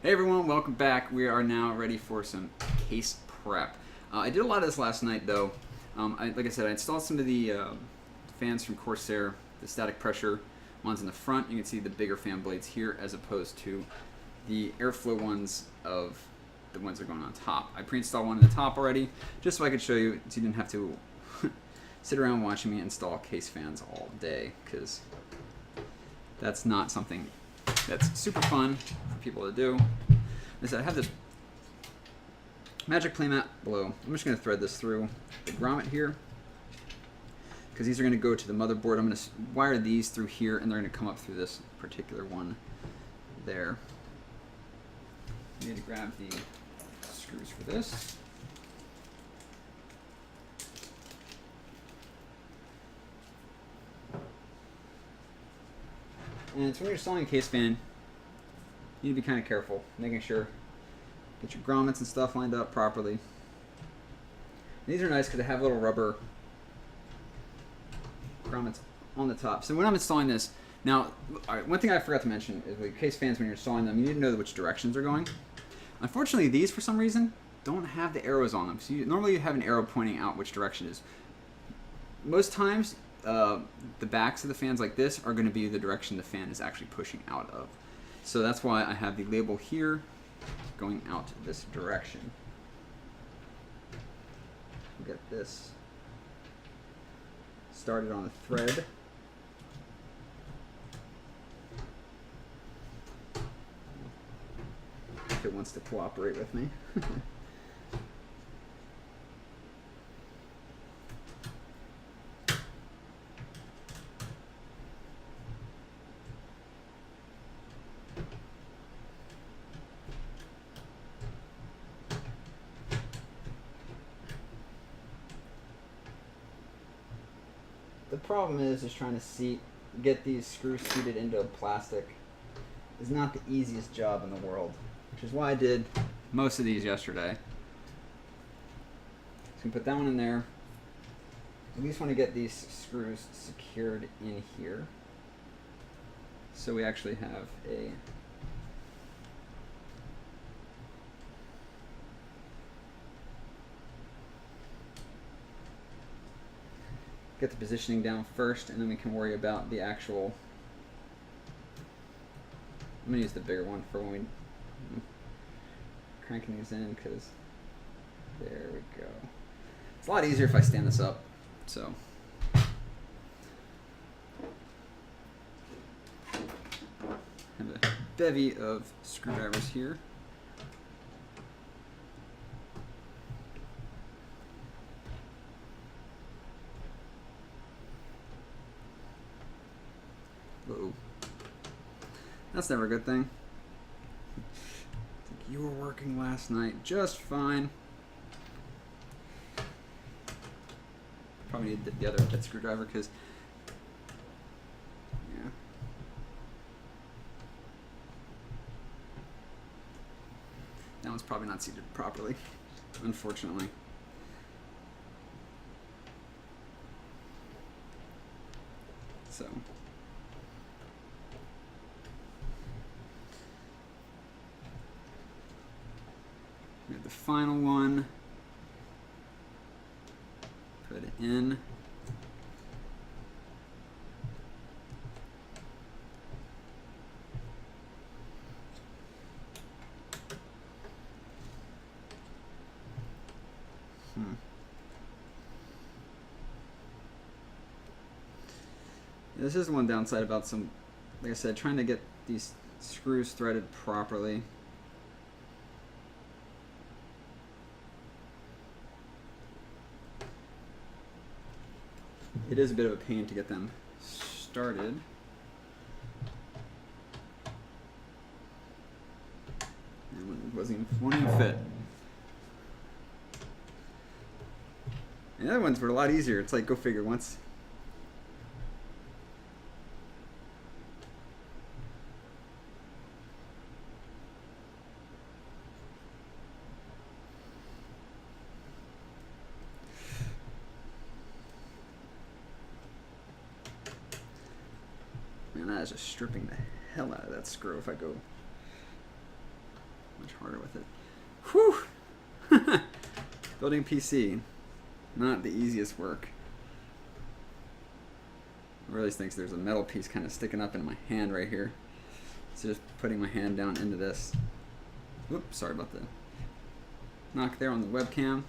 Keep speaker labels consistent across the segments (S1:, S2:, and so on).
S1: Hey everyone, welcome back. We are now ready for some case prep. I did a lot of this last night though. Like I said, I installed some of the fans from Corsair, the static pressure ones in the front. You can see the bigger fan blades here as opposed to the airflow ones of the ones that are going on top. I pre-installed one in the top already just so I could show you so you didn't have to sit around watching me install case fans all day, because that's not something that's super fun for people to do. I have this magic playmat below. I'm just going to thread this through the grommet here, because these are going to go to the motherboard. I'm going to wire these through here, and they're going to come up through this particular one there. I need to grab the screws for this. And so when you're installing a case fan, you need to be kind of careful, making sure get your grommets and stuff lined up properly. And these are nice because they have little rubber grommets on the top. So when I'm installing this, now, all right, one thing I forgot to mention is with case fans, when you're installing them, you need to know which directions they're going. Unfortunately, these, for some reason, don't have the arrows on them. So normally you have an arrow pointing out which direction it is. Most times, the backs of the fans like this are going to be the direction the fan is actually pushing out of. So that's why I have the label here going out this direction. Get this started on a thread. If it wants to cooperate with me. The problem is trying to get these screws seated into plastic is not the easiest job in the world, which is why I did most of these yesterday. So we put that one in there. We just want to get these screws secured in here, so we actually have a get the positioning down first, and then we can worry about the actual. I'm gonna use the bigger one for when we cranking these in, because there we go. It's a lot easier if I stand this up. So have a bevy of screwdrivers here. Uh-oh. That's never a good thing. You were working last night just fine. Probably need the other head screwdriver because, yeah. That one's probably not seated properly, unfortunately. So. We have the final one. Put it in. This is one downside about some, like I said, trying to get these screws threaded properly. It is a bit of a pain to get them started. And it won't even fit. And the other ones were a lot easier. It's like, go figure, once. Man, that is just stripping the hell out of that screw if I go harder with it. Whew! Building PC, not the easiest work. I really think there's a metal piece kind of sticking up in my hand right here. So just putting my hand down into this. Whoops, sorry about the knock there on the webcam.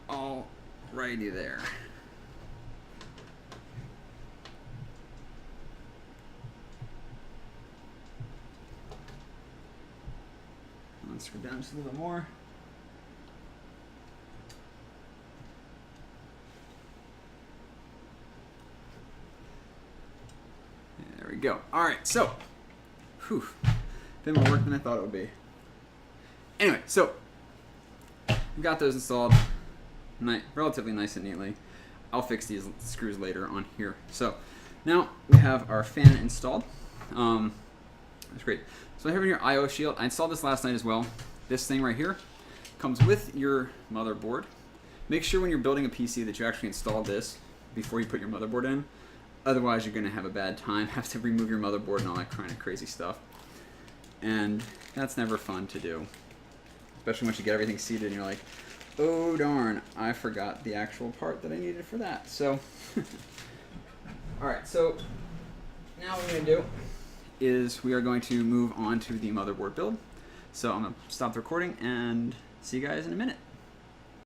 S1: Alrighty there. Let's screw down just a little bit more. There we go. All right, so, whew, bit more work than I thought it would be. Anyway, so we got those installed relatively nice and neatly. I'll fix these screws later on here. So now we have our fan installed. That's great. So I have your I/O shield. I installed this last night as well. This thing right here comes with your motherboard. Make sure when you're building a PC that you actually install this before you put your motherboard in. Otherwise, you're going to have a bad time, have to remove your motherboard and all that kind of crazy stuff. And that's never fun to do. Especially once you get everything seated and you're like, oh darn, I forgot the actual part that I needed for that. So, alright, so now what we're going to do is we are going to move on to the motherboard build. So I'm going to stop the recording and see you guys in a minute.